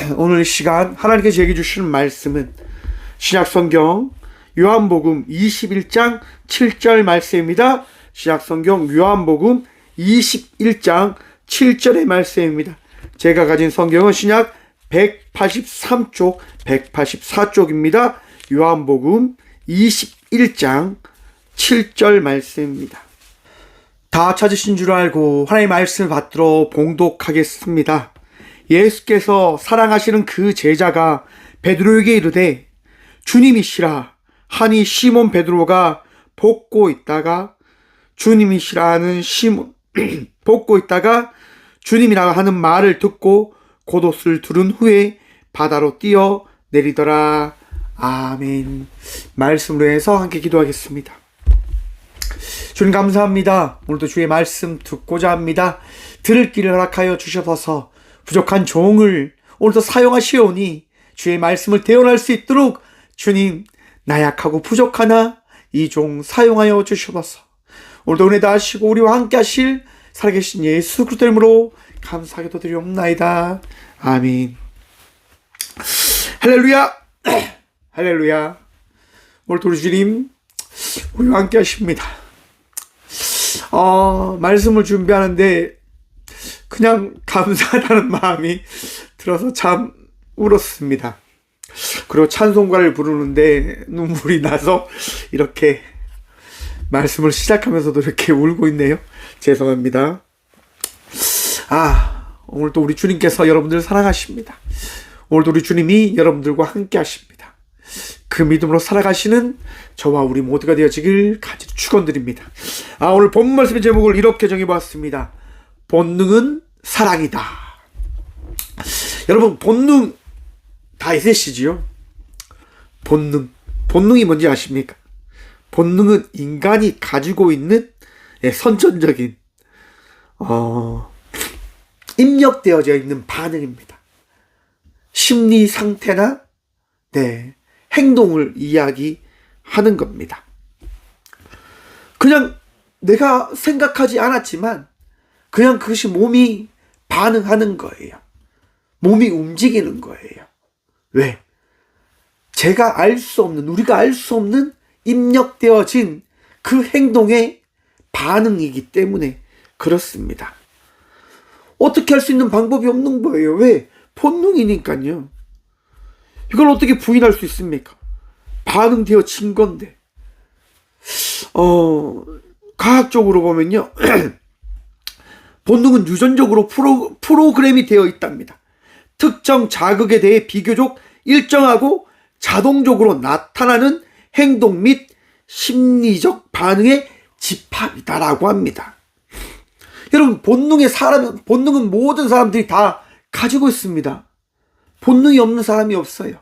오늘 이 시간 하나님께서 제게 주시는 말씀은 신약성경 요한복음 21장 7절 말씀입니다. 신약성경 요한복음 21장 7절의 말씀입니다. 제가 가진 성경은 신약 183쪽, 184쪽입니다. 요한복음 21장 7절 말씀입니다. 다 찾으신 줄 알고 하나님의 말씀을 받들어 봉독하겠습니다. 예수께서 사랑하시는 그 제자가 베드로에게 이르되 주님이시라 하니 시몬 베드로가 볶고 있다가 주님이시라 하는 시몬 볶고 있다가 주님이라 하는 말을 듣고 겉옷을 두른 후에 바다로 뛰어 내리더라. 아멘. 말씀으로 해서 함께 기도하겠습니다. 주님 감사합니다. 오늘도 주의 말씀 듣고자 합니다. 들을 길을 허락하여 주셔서 부족한 종을 오늘도 사용하시오니 주의 말씀을 대언할 수 있도록 주님 나약하고 부족하나 이 종 사용하여 주셔서 오늘도 은혜 다하시고 우리와 함께 하실 살아계신 예수 그리스도 이름으로 감사하게 드리옵나이다. 아멘. 할렐루야. 할렐루야. 오늘도 우리 주님 우리와 함께 하십니다. 말씀을 준비하는데 그냥 감사하다는 마음이 들어서 참 울었습니다. 그리고 찬송가를 부르는데 눈물이 나서 이렇게 말씀을 시작하면서도 이렇게 울고 있네요. 죄송합니다. 오늘도 우리 주님께서 여러분들을 사랑하십니다. 오늘도 우리 주님이 여러분들과 함께 하십니다. 그 믿음으로 살아가시는 저와 우리 모두가 되어지길 간절히 축원드립니다. 오늘 본문 말씀의 제목을 이렇게 정해보았습니다. 본능은 사랑이다. 여러분 본능 다 있으시지요? 본능이 뭔지 아십니까? 본능은 인간이 가지고 있는 선천적인 입력되어져 있는 반응입니다. 심리 상태나 행동을 이야기하는 겁니다. 그냥 내가 생각하지 않았지만 그냥 그것이 몸이 반응하는 거예요. 몸이 움직이는 거예요. 왜? 제가 알 수 없는, 우리가 알 수 없는 입력되어진 그 행동의 반응이기 때문에 그렇습니다. 어떻게 할 수 있는 방법이 없는 거예요. 왜? 본능이니까요. 이걸 어떻게 부인할 수 있습니까? 반응되어진 건데. 과학적으로 보면요. 본능은 유전적으로 프로그램이 되어 있답니다. 특정 자극에 대해 비교적 일정하고 자동적으로 나타나는 행동 및 심리적 반응의 집합이다라고 합니다. 여러분, 본능은 모든 사람들이 다 가지고 있습니다. 본능이 없는 사람이 없어요.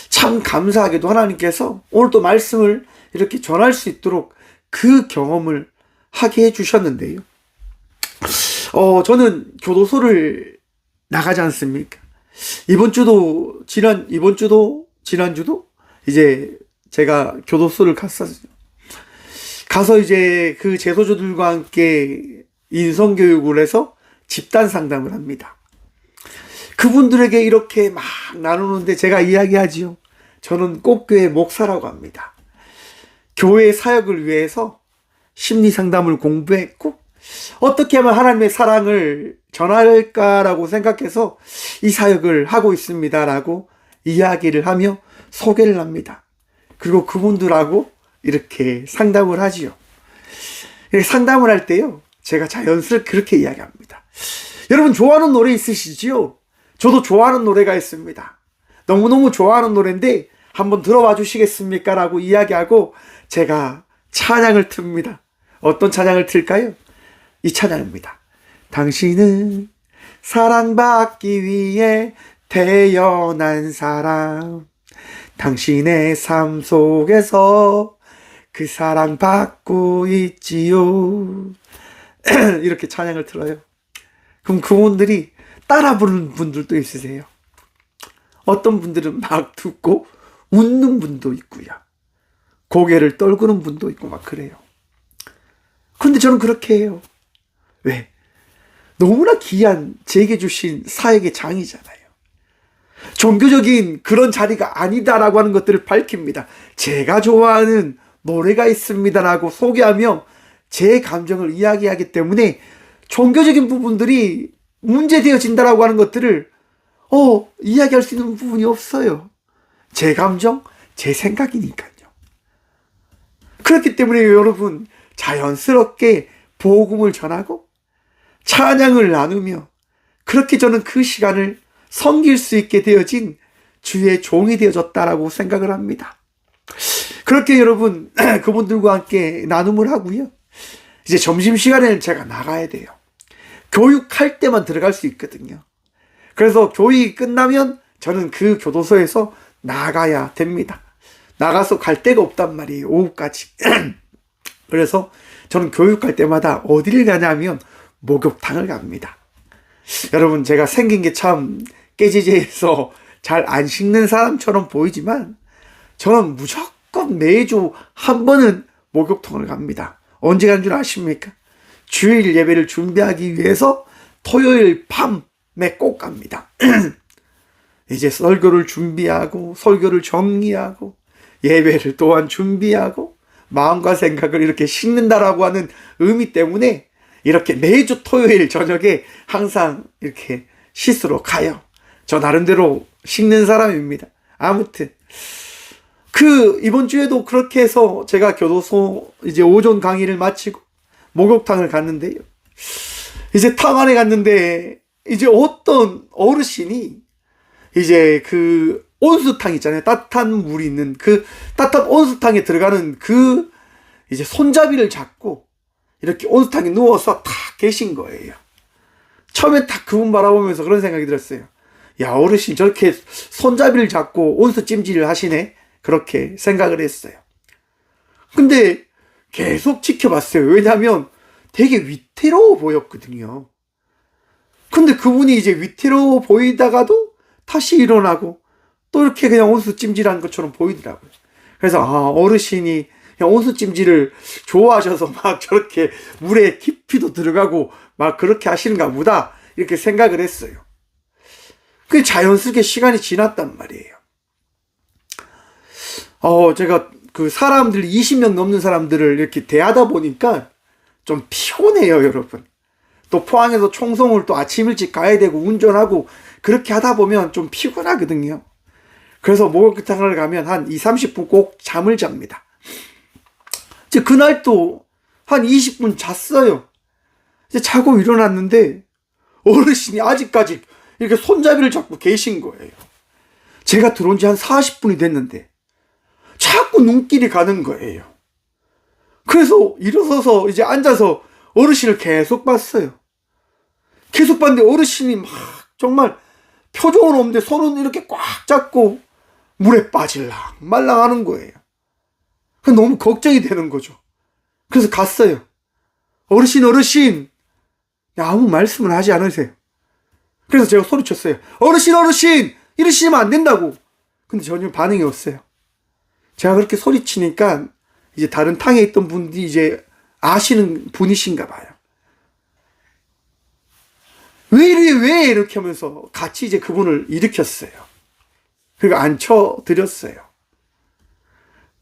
참 감사하게도 하나님께서 오늘 또 말씀을 이렇게 전할 수 있도록 그 경험을 하게 해주셨는데요. 저는 교도소를 나가지 않습니까? 지난주도 이제 제가 교도소를 갔었어요. 가서 이제 그 재소자들과 함께 인성교육을 해서 집단 상담을 합니다. 그분들에게 이렇게 막 나누는데 제가 이야기하지요. 저는 꽃교회 목사라고 합니다. 교회 사역을 위해서 심리 상담을 공부했고 어떻게 하면 하나님의 사랑을 전할까라고 생각해서 이 사역을 하고 있습니다라고 이야기를 하며 소개를 합니다. 그리고 그분들하고 이렇게 상담을 하지요. 상담을 할 때요, 제가 자연스럽게 그렇게 이야기합니다. 여러분 좋아하는 노래 있으시지요? 저도 좋아하는 노래가 있습니다. 너무너무 좋아하는 노래인데 한번 들어봐 주시겠습니까? 라고 이야기하고 제가 찬양을 틉니다. 어떤 찬양을 틀까요? 이 찬양입니다. 당신은 사랑받기 위해 태어난 사람, 당신의 삶 속에서 그 사랑 받고 있지요. 이렇게 찬양을 틀어요. 그럼 그분들이 따라 부르는 분들도 있으세요. 어떤 분들은 막 듣고 웃는 분도 있고요. 고개를 떨구는 분도 있고 막 그래요. 근데 저는 그렇게 해요. 왜? 너무나 귀한 제게 주신 사역의 장이잖아요. 종교적인 그런 자리가 아니다라고 하는 것들을 밝힙니다. 제가 좋아하는 노래가 있습니다라고 소개하며 제 감정을 이야기하기 때문에 종교적인 부분들이 문제되어진다라고 하는 것들을 이야기할 수 있는 부분이 없어요. 제 감정, 제 생각이니까요. 그렇기 때문에 여러분, 자연스럽게 복음을 전하고 찬양을 나누며 그렇게 저는 그 시간을 섬길 수 있게 되어진 주의 종이 되어졌다라고 생각을 합니다. 그렇게 여러분, 그분들과 함께 나눔을 하고요. 이제 점심시간에는 제가 나가야 돼요. 교육할 때만 들어갈 수 있거든요. 그래서 교육이 끝나면 저는 그 교도소에서 나가야 됩니다. 나가서 갈 데가 없단 말이에요. 오후까지. 그래서 저는 교육할 때마다 어디를 가냐면 목욕탕을 갑니다. 여러분, 제가 생긴 게 참 깨지지에서 잘 안 씻는 사람처럼 보이지만 저는 무조건 매주 한 번은 목욕탕을 갑니다. 언제 간 줄 아십니까? 주일 예배를 준비하기 위해서 토요일 밤에 꼭 갑니다. 이제 설교를 준비하고 설교를 정리하고 예배를 또한 준비하고 마음과 생각을 이렇게 씻는다라고 하는 의미 때문에 이렇게 매주 토요일 저녁에 항상 이렇게 씻으러 가요. 저 나름대로 씻는 사람입니다. 아무튼 이번 주에도 그렇게 해서 제가 교도소 이제 오전 강의를 마치고 목욕탕을 갔는데요. 이제 탕 안에 갔는데 이제 어떤 어르신이 이제 그 온수탕 있잖아요. 따뜻한 물이 있는 그 따뜻한 온수탕에 들어가는 그 이제 손잡이를 잡고 이렇게 온수탕에 누워서 탁 계신 거예요. 처음에 딱 그분 바라보면서 그런 생각이 들었어요. 야, 어르신 저렇게 손잡이를 잡고 온수 찜질을 하시네? 그렇게 생각을 했어요. 근데 계속 지켜봤어요. 왜냐하면 되게 위태로워 보였거든요. 근데 그분이 이제 위태로워 보이다가도 다시 일어나고 또 이렇게 그냥 온수 찜질한 것처럼 보이더라고요. 그래서 어르신이 그냥 온수 찜질을 좋아하셔서 막 저렇게 물에 깊이도 들어가고 막 그렇게 하시는가 보다 이렇게 생각을 했어요. 그 자연스럽게 시간이 지났단 말이에요. 제가 그 사람들 20명 넘는 사람들을 이렇게 대하다 보니까 좀 피곤해요, 여러분. 또 포항에서 총성을 또 아침 일찍 가야 되고 운전하고 그렇게 하다 보면 좀 피곤하거든요. 그래서 목욕탕을 가면 한 20-30분 꼭 잠을 잡니다. 이제 그날 또 한 20분 잤어요. 이제 자고 일어났는데 어르신이 아직까지 이렇게 손잡이를 잡고 계신 거예요. 제가 들어온 지 한 40분이 됐는데 자꾸 눈길이 가는 거예요. 그래서 일어서서 이제 앉아서 어르신을 계속 봤어요. 계속 봤는데 어르신이 막 정말 표정은 없는데 손은 이렇게 꽉 잡고 물에 빠질랑 말랑 하는 거예요. 너무 걱정이 되는 거죠. 그래서 갔어요. 어르신 아무 말씀을 하지 않으세요. 그래서 제가 소리쳤어요. 어르신 이러시면 안 된다고. 근데 전혀 반응이 없어요. 제가 그렇게 소리치니까 이제 다른 탕에 있던 분들이 이제 아시는 분이신가 봐요. 왜 이렇게 하면서 같이 이제 그분을 일으켰어요. 그리고 앉혀드렸어요.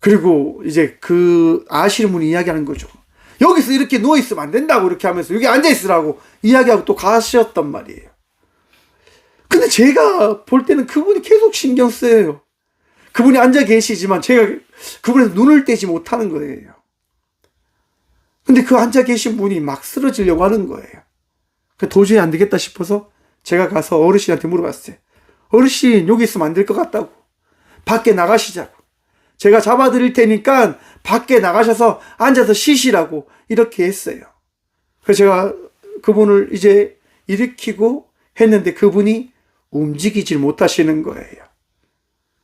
그리고 이제 그 아시는 분이 이야기하는 거죠. 여기서 이렇게 누워있으면 안 된다고 이렇게 하면서 여기 앉아있으라고 이야기하고 또 가셨단 말이에요. 근데 제가 볼 때는 그분이 계속 신경 쓰여요. 그분이 앉아 계시지만 제가 그분에서 눈을 떼지 못하는 거예요. 근데 그 앉아 계신 분이 막 쓰러지려고 하는 거예요. 도저히 안 되겠다 싶어서 제가 가서 어르신한테 물어봤어요. 어르신, 여기 있으면 안 될 것 같다고. 밖에 나가시자고. 제가 잡아드릴 테니까 밖에 나가셔서 앉아서 쉬시라고 이렇게 했어요. 그래서 제가 그분을 이제 일으키고 했는데 그분이 움직이질 못하시는 거예요.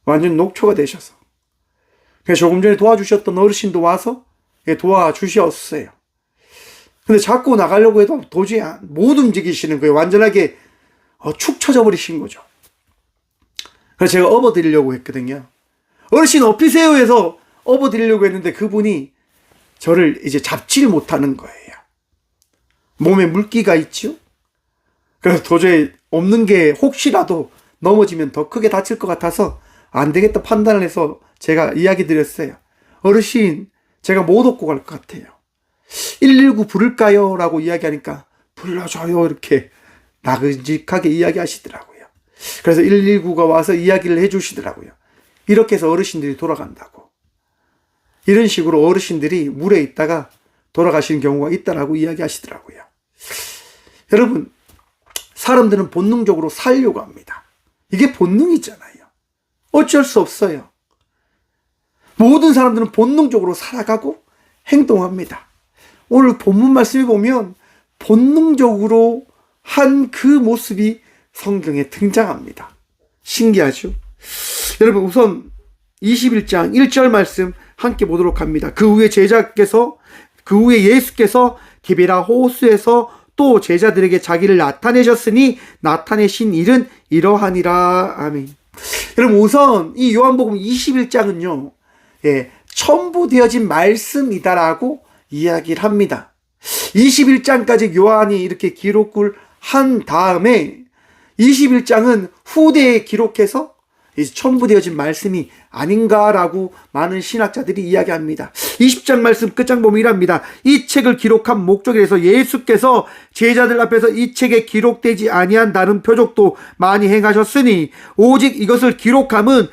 완전 녹초가 되셔서. 그래서 조금 전에 도와주셨던 어르신도 와서 도와주셨어요. 근데 자꾸 나가려고 해도 도저히 못 움직이시는 거예요. 완전하게 축 처져 버리신 거죠. 그래서 제가 업어드리려고 했거든요. 어르신 업히세요 해서 업어드리려고 했는데 그분이 저를 이제 잡지를 못하는 거예요. 몸에 물기가 있죠. 그래서 도저히 없는 게 혹시라도 넘어지면 더 크게 다칠 것 같아서 안 되겠다 판단을 해서 제가 이야기 드렸어요. 어르신, 제가 못 얻고 갈 것 같아요. 119 부를까요? 라고 이야기하니까 불러줘요. 이렇게 나긋직하게 이야기하시더라고요. 그래서 119가 와서 이야기를 해주시더라고요. 이렇게 해서 어르신들이 돌아간다고. 이런 식으로 어르신들이 물에 있다가 돌아가시는 경우가 있다라고 이야기하시더라고요. 여러분, 사람들은 본능적으로 살려고 합니다. 이게 본능이잖아요. 어쩔 수 없어요. 모든 사람들은 본능적으로 살아가고 행동합니다. 오늘 본문 말씀에 보면 본능적으로 한 그 모습이 성경에 등장합니다. 신기하죠? 여러분, 우선 21장 1절 말씀 함께 보도록 합니다. 그 후에 예수께서 기베라 호수에서 또 제자들에게 자기를 나타내셨으니 나타내신 일은 이러하니라. 아멘. 여러분, 우선 이 요한복음 21장은요, 첨부되어진 말씀이다라고 이야기를 합니다. 21장까지 요한이 이렇게 기록을 한 다음에 21장은 후대에 기록해서 이제 첨부되어진 말씀이 아닌가라고 많은 신학자들이 이야기합니다. 20장 말씀 끝장 보면 이랍니다. 이 책을 기록한 목적에서 예수께서 제자들 앞에서 이 책에 기록되지 아니한 다른 표적도 많이 행하셨으니 오직 이것을 기록함은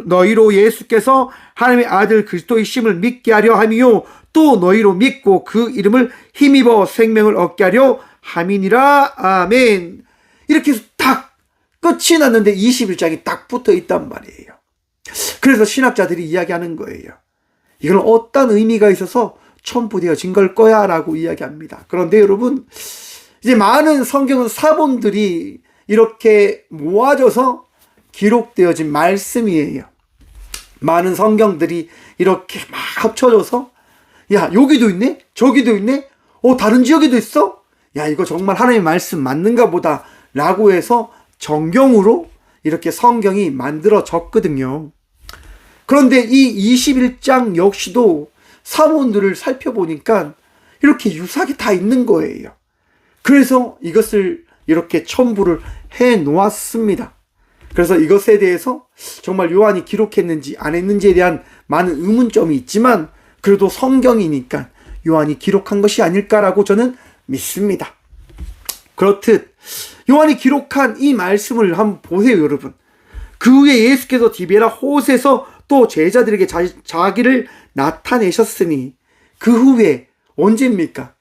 너희로 예수께서 하나님의 아들 그리스도이심을 믿게 하려 함이요 또 너희로 믿고 그 이름을 힘입어 생명을 얻게 하려 함이니라. 아멘. 이렇게 해서 딱 끝이 났는데 21장이 딱 붙어 있단 말이에요. 그래서 신학자들이 이야기하는 거예요. 이건 어떤 의미가 있어서 첨부되어진 걸 거야 라고 이야기합니다. 그런데 여러분, 이제 많은 성경은 사본들이 이렇게 모아져서 기록되어진 말씀이에요. 많은 성경들이 이렇게 막 합쳐져서 야, 여기도 있네? 저기도 있네? 다른 지역에도 있어? 야, 이거 정말 하나님의 말씀 맞는가 보다 라고 해서 정경으로 이렇게 성경이 만들어졌거든요. 그런데 이 21장 역시도 사본들을 살펴보니까 이렇게 유사하게 다 있는 거예요. 그래서 이것을 이렇게 첨부를 해 놓았습니다. 그래서 이것에 대해서 정말 요한이 기록했는지 안 했는지에 대한 많은 의문점이 있지만 그래도 성경이니까 요한이 기록한 것이 아닐까라고 저는 믿습니다. 그렇듯 요한이 기록한 이 말씀을 한번 보세요, 여러분. 그 후에 예수께서 디베라 호수에서 또 제자들에게 자기를 나타내셨으니 그 후에 언제입니까?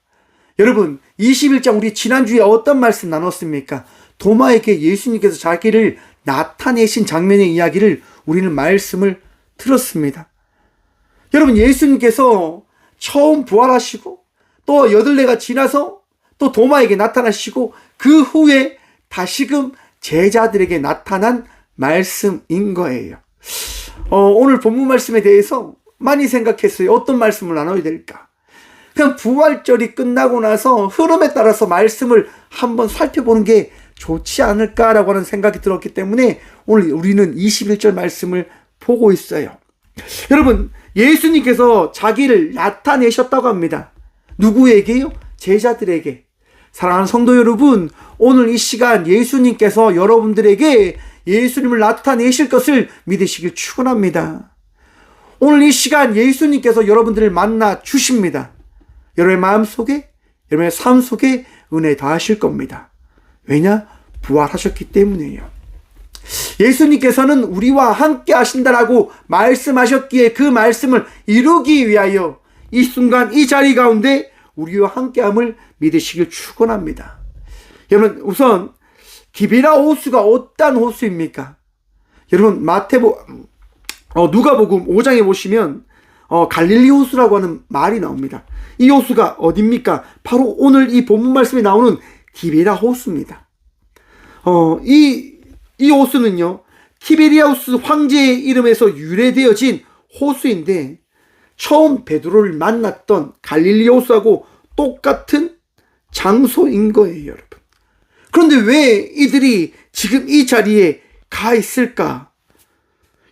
여러분, 21장 우리 지난주에 어떤 말씀 나눴습니까? 도마에게 예수님께서 자기를 나타내신 장면의 이야기를 우리는 말씀을 들었습니다. 여러분, 예수님께서 처음 부활하시고 또 8해가 지나서 또 도마에게 나타나시고 그 후에 다시금 제자들에게 나타난 말씀인 거예요. 오늘 본문 말씀에 대해서 많이 생각했어요. 어떤 말씀을 나눠야 될까? 그냥 부활절이 끝나고 나서 흐름에 따라서 말씀을 한번 살펴보는 게 좋지 않을까라고 하는 생각이 들었기 때문에 오늘 우리는 21절 말씀을 보고 있어요. 여러분, 예수님께서 자기를 나타내셨다고 합니다. 누구에게요? 제자들에게. 사랑하는 성도 여러분, 오늘 이 시간 예수님께서 여러분들에게 예수님을 나타내실 것을 믿으시길 축원합니다. 오늘 이 시간 예수님께서 여러분들을 만나 주십니다. 여러분의 마음속에, 여러분의 삶 속에 은혜 더하실 겁니다. 왜냐? 부활하셨기 때문이에요. 예수님께서는 우리와 함께 하신다라고 말씀하셨기에 그 말씀을 이루기 위하여 이 순간 이 자리 가운데 우리와 함께함을 믿으시길 축원합니다. 여러분, 우선 기베라 호수가 어떤 호수입니까? 여러분, 누가복음 5장에 보시면 갈릴리 호수라고 하는 말이 나옵니다. 이 호수가 어디입니까? 바로 오늘 이 본문 말씀에 나오는 기베라 호수입니다. 이 호수는요, 티베리아우스 황제의 이름에서 유래되어진 호수인데 처음 베드로를 만났던 갈릴리 호수하고 똑같은 장소인 거예요, 여러분. 그런데 왜 이들이 지금 이 자리에 가 있을까?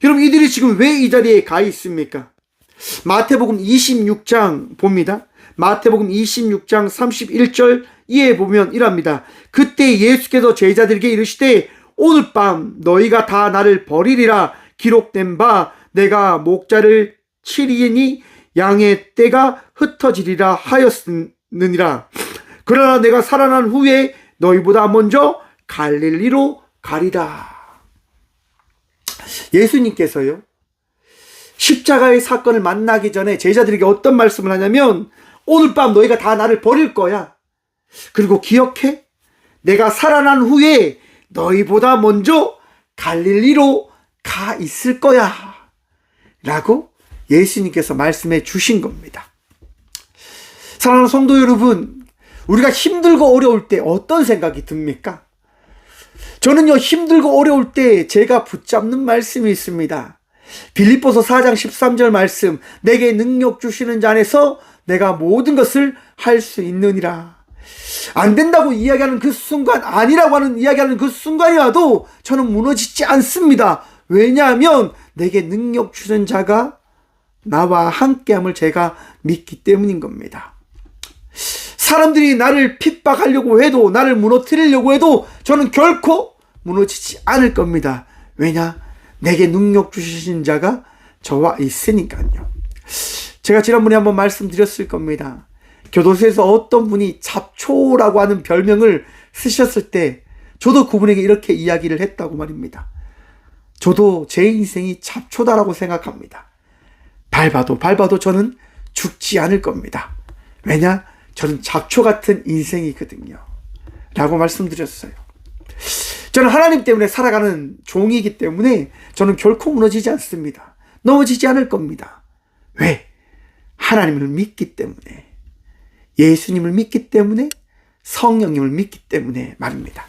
여러분, 이들이 지금 왜 이 자리에 가 있습니까? 마태복음 26장 봅니다. 마태복음 26장 31절 이에 보면 이랍니다. 그때 예수께서 제자들에게 이르시되 오늘 밤 너희가 다 나를 버리리라 기록된 바 내가 목자를 치리니 양의 떼가 흩어지리라 하였느니라. 그러나 내가 살아난 후에 너희보다 먼저 갈릴리로 가리라. 예수님께서요, 십자가의 사건을 만나기 전에 제자들에게 어떤 말씀을 하냐면, 오늘 밤 너희가 다 나를 버릴 거야. 그리고 기억해, 내가 살아난 후에 너희보다 먼저 갈릴리로 가 있을 거야 라고 예수님께서 말씀해 주신 겁니다. 사랑하는 성도 여러분, 우리가 힘들고 어려울 때 어떤 생각이 듭니까? 저는요, 힘들고 어려울 때 제가 붙잡는 말씀이 있습니다. 빌립보서 4장 13절 말씀, 내게 능력 주시는 자 안에서 내가 모든 것을 할 수 있느니라. 안 된다고 이야기하는 그 순간, 아니라고 하는 이야기하는 그 순간이 와도 저는 무너지지 않습니다. 왜냐하면 내게 능력 주는 자가 나와 함께함을 제가 믿기 때문인 겁니다. 사람들이 나를 핍박하려고 해도, 나를 무너뜨리려고 해도 저는 결코 무너지지 않을 겁니다. 왜냐? 내게 능력 주신 자가 저와 있으니까요. 제가 지난번에 한번 말씀드렸을 겁니다. 교도소에서 어떤 분이 잡초라고 하는 별명을 쓰셨을 때 저도 그분에게 이렇게 이야기를 했다고 말입니다. 저도 제 인생이 잡초다라고 생각합니다. 밟아도 저는 죽지 않을 겁니다. 왜냐? 저는 잡초 같은 인생이거든요 라고 말씀드렸어요. 저는 하나님 때문에 살아가는 종이기 때문에 저는 결코 무너지지 않습니다. 넘어지지 않을 겁니다. 왜? 하나님을 믿기 때문에, 예수님을 믿기 때문에, 성령님을 믿기 때문에 말입니다.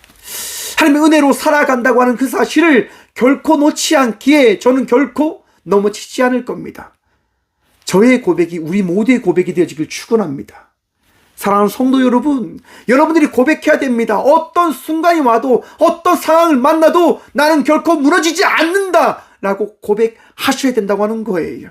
하나님의 은혜로 살아간다고 하는 그 사실을 결코 놓지 않기에 저는 결코 넘어지지 않을 겁니다. 저의 고백이 우리 모두의 고백이 되어지길 축원합니다. 사랑하는 성도 여러분, 여러분들이 고백해야 됩니다. 어떤 순간이 와도, 어떤 상황을 만나도 나는 결코 무너지지 않는다 라고 고백하셔야 된다고 하는 거예요.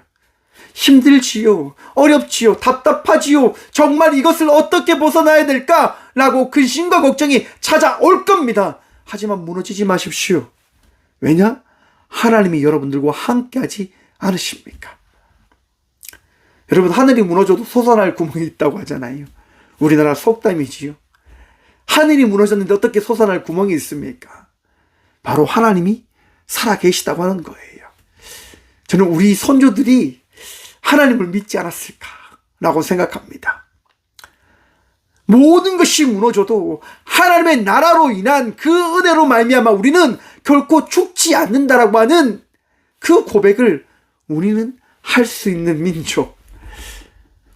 힘들지요, 어렵지요, 답답하지요, 정말 이것을 어떻게 벗어나야 될까 라고 근심과 걱정이 찾아올 겁니다. 하지만 무너지지 마십시오. 왜냐? 하나님이 여러분들과 함께하지 않으십니까? 여러분, 하늘이 무너져도 솟아날 구멍이 있다고 하잖아요. 우리나라 속담이지요. 하늘이 무너졌는데 어떻게 솟아날 구멍이 있습니까? 바로 하나님이 살아계시다고 하는 거예요. 저는 우리 선조들이 하나님을 믿지 않았을까라고 생각합니다. 모든 것이 무너져도 하나님의 나라로 인한 그 은혜로 말미암아 우리는 결코 죽지 않는다라고 하는 그 고백을 우리는 할 수 있는 민족,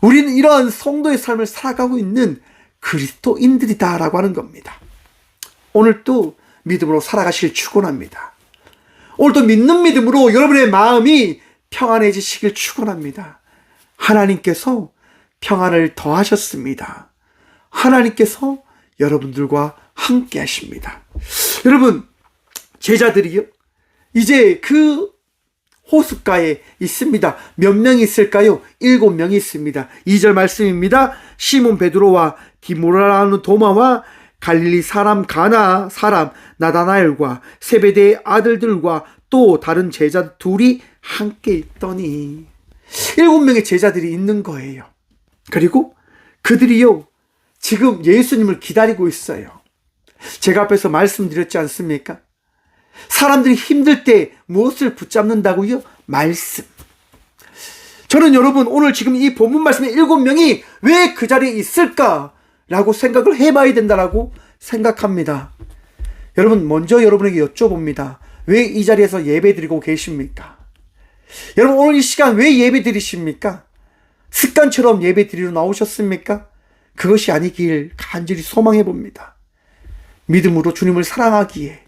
우리는 이러한 성도의 삶을 살아가고 있는 그리스도인들이다라고 하는 겁니다. 오늘도 믿음으로 살아가시길 축원합니다. 오늘도 믿는 믿음으로 여러분의 마음이 평안해지시길 축원합니다. 하나님께서 평안을 더하셨습니다. 하나님께서 여러분들과 함께 하십니다. 여러분, 제자들이요, 이제 그 호숫가에 있습니다. 몇 명이 있을까요? 7명이 있습니다. 2절 말씀입니다. 시몬 베드로와 디모라라는 도마와 갈릴리 사람 가나 사람 나다나엘과 세베대의 아들들과 또 다른 제자 둘이 함께 있더니 7명의 제자들이 있는 거예요. 그리고 그들이요, 지금 예수님을 기다리고 있어요. 제가 앞에서 말씀드렸지 않습니까? 사람들이 힘들 때 무엇을 붙잡는다고요? 말씀. 저는 여러분, 오늘 지금 이 본문 말씀의 7명이 왜 그 자리에 있을까라고 생각을 해봐야 된다라고 생각합니다. 여러분, 먼저 여러분에게 여쭤봅니다. 왜 이 자리에서 예배 드리고 계십니까? 여러분, 오늘 이 시간 왜 예배 드리십니까? 습관처럼 예배 드리러 나오셨습니까? 그것이 아니길 간절히 소망해 봅니다. 믿음으로 주님을 사랑하기에,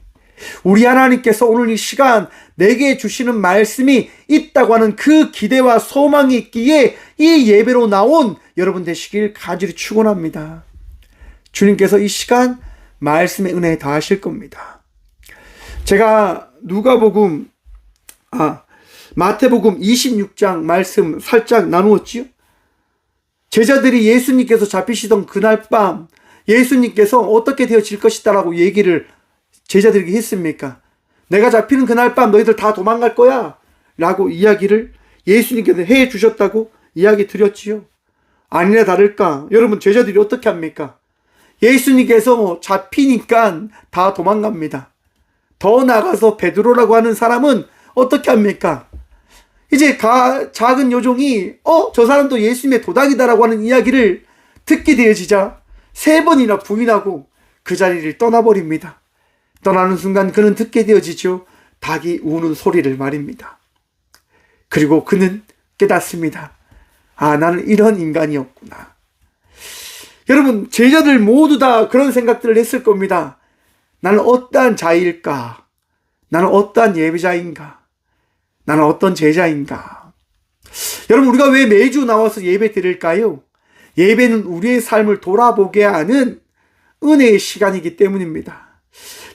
우리 하나님께서 오늘 이 시간 내게 주시는 말씀이 있다고 하는 그 기대와 소망이 있기에 이 예배로 나온 여러분 되시길 간절히 축원합니다. 주님께서 이 시간 말씀의 은혜에 더하실 겁니다. 제가 마태복음 26장 말씀 살짝 나누었지요. 제자들이 예수님께서 잡히시던 그날 밤 예수님께서 어떻게 되어질 것이다라고 얘기를 제자들에게 했습니까? 내가 잡히는 그날 밤 너희들 다 도망갈 거야 라고 이야기를 예수님께서 해 주셨다고 이야기 드렸지요. 아니나 다를까 여러분, 제자들이 어떻게 합니까? 예수님께서 잡히니까 다 도망갑니다. 더 나아가서 베드로라고 하는 사람은 어떻게 합니까? 이제 작은 요종이 저 사람도 예수님의 도닥이다라고 하는 이야기를 듣게 되어지자 3번이나 부인하고 그 자리를 떠나버립니다. 떠나는 순간 그는 듣게 되어지죠. 닭이 우는 소리를 말입니다. 그리고 그는 깨닫습니다. 아, 나는 이런 인간이었구나. 여러분, 제자들 모두 다 그런 생각들을 했을 겁니다. 나는 어떠한 자일까? 나는 어떠한 예배자인가? 나는 어떤 제자인가? 여러분, 우리가 왜 매주 나와서 예배 드릴까요? 예배는 우리의 삶을 돌아보게 하는 은혜의 시간이기 때문입니다.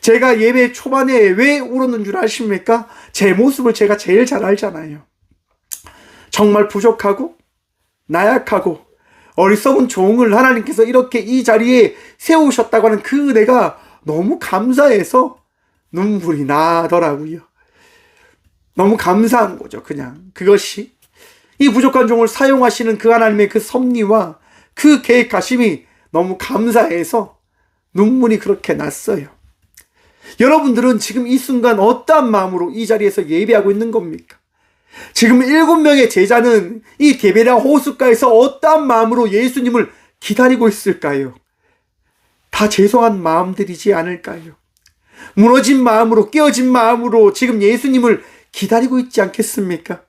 제가 예배 초반에 왜 울었는 줄 아십니까? 제 모습을 제가 제일 잘 알잖아요. 정말 부족하고 나약하고 어리석은 종을 하나님께서 이렇게 이 자리에 세우셨다고 하는 그 은혜가 너무 감사해서 눈물이 나더라고요. 너무 감사한 거죠. 그냥 그것이 이 부족한 종을 사용하시는 그 하나님의 그 섭리와 그 계획하심이 너무 감사해서 눈물이 그렇게 났어요. 여러분들은 지금 이 순간 어떠한 마음으로 이 자리에서 예배하고 있는 겁니까? 지금 7명의 제자는 이 디베랴 호숫가에서 어떠한 마음으로 예수님을 기다리고 있을까요? 다 죄송한 마음들이지 않을까요? 무너진 마음으로, 깨어진 마음으로 지금 예수님을 기다리고 있지 않겠습니까?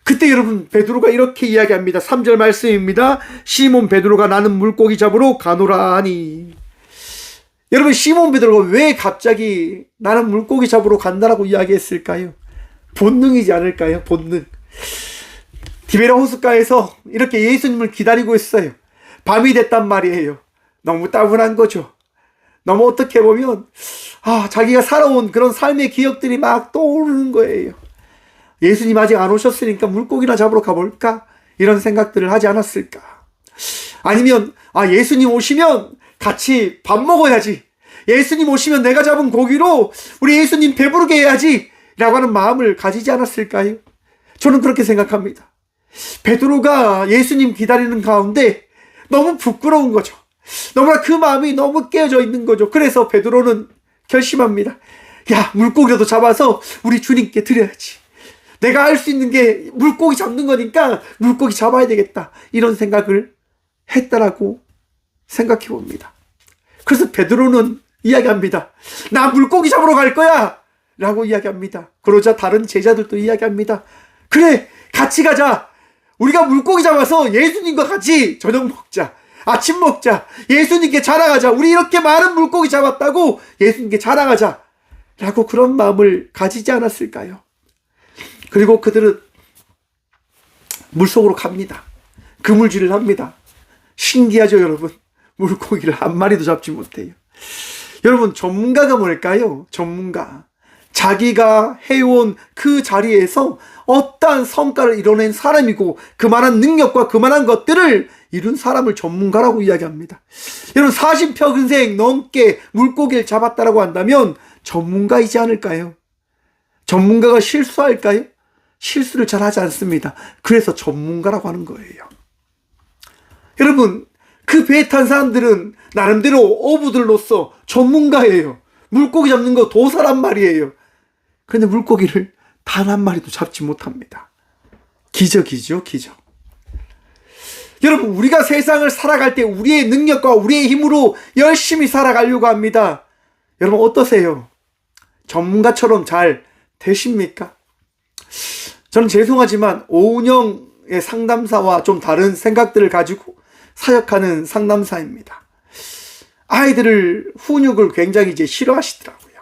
그때 여러분, 베드로가 이렇게 이야기합니다. 3절 말씀입니다. 시몬 베드로가 나는 물고기 잡으러 가노라 하니. 여러분, 시몬 베드로가 왜 갑자기 나는 물고기 잡으러 간다라고 이야기했을까요? 본능이지 않을까요? 본능. 디베랴 호숫가에서 이렇게 예수님을 기다리고 있어요. 밤이 됐단 말이에요. 너무 따분한 거죠. 너무 어떻게 보면 자기가 살아온 그런 삶의 기억들이 막 떠오르는 거예요. 예수님 아직 안 오셨으니까 물고기나 잡으러 가볼까? 이런 생각들을 하지 않았을까? 아니면 예수님 오시면 같이 밥 먹어야지. 예수님 오시면 내가 잡은 고기로 우리 예수님 배부르게 해야지 라고 하는 마음을 가지지 않았을까요? 저는 그렇게 생각합니다. 베드로가 예수님 기다리는 가운데 너무 부끄러운 거죠. 너무나 그 마음이 너무 깨어져 있는 거죠. 그래서 베드로는 결심합니다. 야, 물고기라도 잡아서 우리 주님께 드려야지. 내가 할 수 있는 게 물고기 잡는 거니까 물고기 잡아야 되겠다. 이런 생각을 했다라고 생각해 봅니다. 그래서 베드로는 이야기합니다. 나 물고기 잡으러 갈 거야! 라고 이야기합니다. 그러자 다른 제자들도 이야기합니다. 그래, 같이 가자. 우리가 물고기 잡아서 예수님과 같이 저녁 먹자. 아침 먹자. 예수님께 자랑하자. 우리 이렇게 많은 물고기 잡았다고 예수님께 자랑하자. 라고 그런 마음을 가지지 않았을까요? 그리고 그들은 물속으로 갑니다. 그물질을 합니다. 신기하죠, 여러분? 물고기를 한 마리도 잡지 못해요. 여러분, 전문가가 뭘까요? 전문가. 자기가 해온 그 자리에서 어떠한 성과를 이뤄낸 사람이고 그만한 능력과 그만한 것들을 이룬 사람을 전문가라고 이야기합니다. 여러분, 40평생 넘게 물고기를 잡았다라고 한다면 전문가이지 않을까요? 전문가가 실수할까요? 실수를 잘 하지 않습니다. 그래서 전문가라고 하는 거예요. 여러분, 그 배에 탄 사람들은 나름대로 어부들로서 전문가예요. 물고기 잡는 거 도사란 말이에요. 그런데 물고기를 단 한 마리도 잡지 못합니다. 기적이죠, 기적. 여러분, 우리가 세상을 살아갈 때 우리의 능력과 우리의 힘으로 열심히 살아가려고 합니다. 여러분, 어떠세요? 전문가처럼 잘 되십니까? 저는 죄송하지만 오은영의 상담사와 좀 다른 생각들을 가지고 사역하는 상담사입니다. 아이들을 훈육을 굉장히 이제 싫어하시더라고요.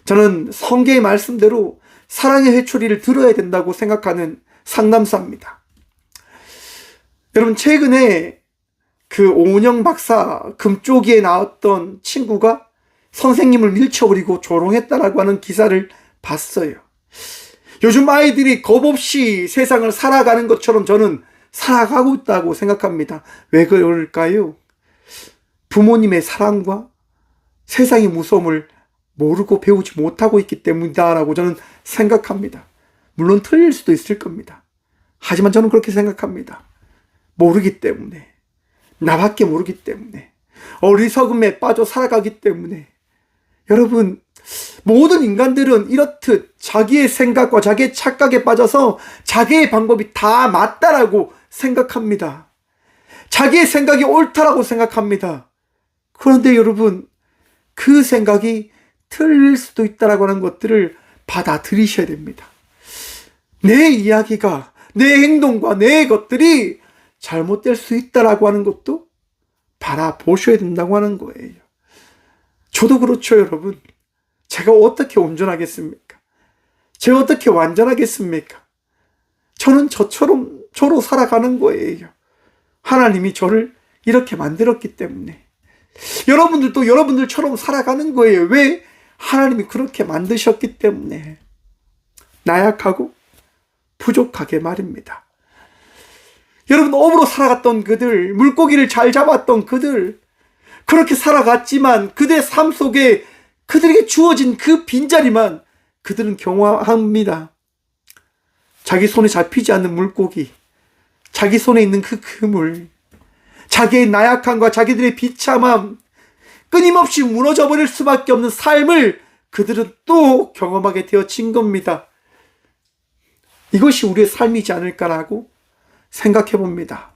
저는 성경의 말씀대로 사랑의 회초리를 들어야 된다고 생각하는 상담사입니다. 여러분, 최근에 그 오은영 박사 금쪽이에 나왔던 친구가 선생님을 밀쳐버리고 조롱했다라고 하는 기사를 봤어요. 요즘 아이들이 겁없이 세상을 살아가는 것처럼 저는 살아가고 있다고 생각합니다. 왜 그럴까요? 부모님의 사랑과 세상의 무서움을 모르고 배우지 못하고 있기 때문이다라고 저는 생각합니다. 물론 틀릴 수도 있을 겁니다. 하지만 저는 그렇게 생각합니다. 모르기 때문에, 나밖에 모르기 때문에, 어리석음에 빠져 살아가기 때문에. 여러분, 모든 인간들은 이렇듯 자기의 생각과 자기의 착각에 빠져서 자기의 방법이 다 맞다라고 생각합니다. 자기의 생각이 옳다라고 생각합니다. 그런데 여러분, 그 생각이 틀릴 수도 있다라고 하는 것들을 받아들이셔야 됩니다. 내 이야기가, 내 행동과 내 것들이 잘못될 수 있다라고 하는 것도 바라보셔야 된다고 하는 거예요. 저도 그렇죠, 여러분. 제가 어떻게 온전하겠습니까? 제가 어떻게 완전하겠습니까? 저는 저로 살아가는 거예요. 하나님이 저를 이렇게 만들었기 때문에. 여러분들도 여러분들처럼 살아가는 거예요. 왜? 하나님이 그렇게 만드셨기 때문에. 나약하고 부족하게 말입니다. 여러분, 업으로 살아갔던 그들, 물고기를 잘 잡았던 그들, 그렇게 살아갔지만 그들의 삶 속에 그들에게 주어진 그 빈자리만 그들은 경화합니다. 자기 손에 잡히지 않는 물고기, 자기 손에 있는 그 그물, 자기의 나약함과 자기들의 비참함, 끊임없이 무너져버릴 수밖에 없는 삶을 그들은 또 경험하게 되어진 겁니다. 이것이 우리의 삶이지 않을까라고 생각해 봅니다.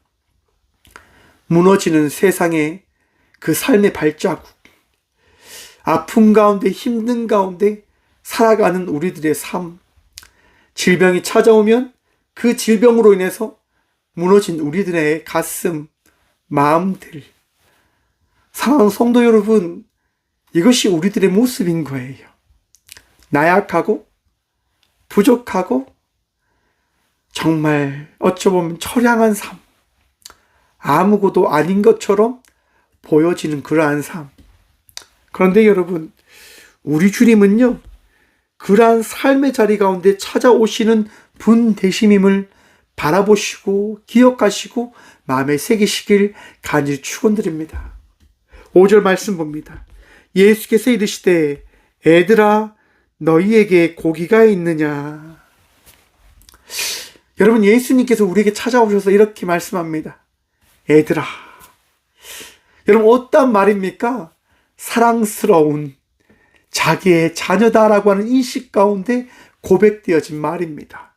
무너지는 세상의 그 삶의 발자국, 아픔 가운데 힘든 가운데 살아가는 우리들의 삶, 질병이 찾아오면 그 질병으로 인해서 무너진 우리들의 가슴, 마음들. 사랑하는 성도 여러분, 이것이 우리들의 모습인 거예요. 나약하고 부족하고 정말 어쩌보면 처량한 삶, 아무것도 아닌 것처럼 보여지는 그러한 삶. 그런데 여러분, 우리 주님은요, 그러한 삶의 자리 가운데 찾아오시는 분 되심임을 바라보시고 기억하시고 마음에 새기시길 간절히 축원드립니다. 5절 말씀 봅니다. 예수께서 이르시되 애들아 너희에게 고기가 있느냐. 여러분, 예수님께서 우리에게 찾아오셔서 이렇게 말씀합니다. 애들아. 여러분, 어떤 말입니까? 사랑스러운 자기의 자녀다라고 하는 인식 가운데 고백되어진 말입니다.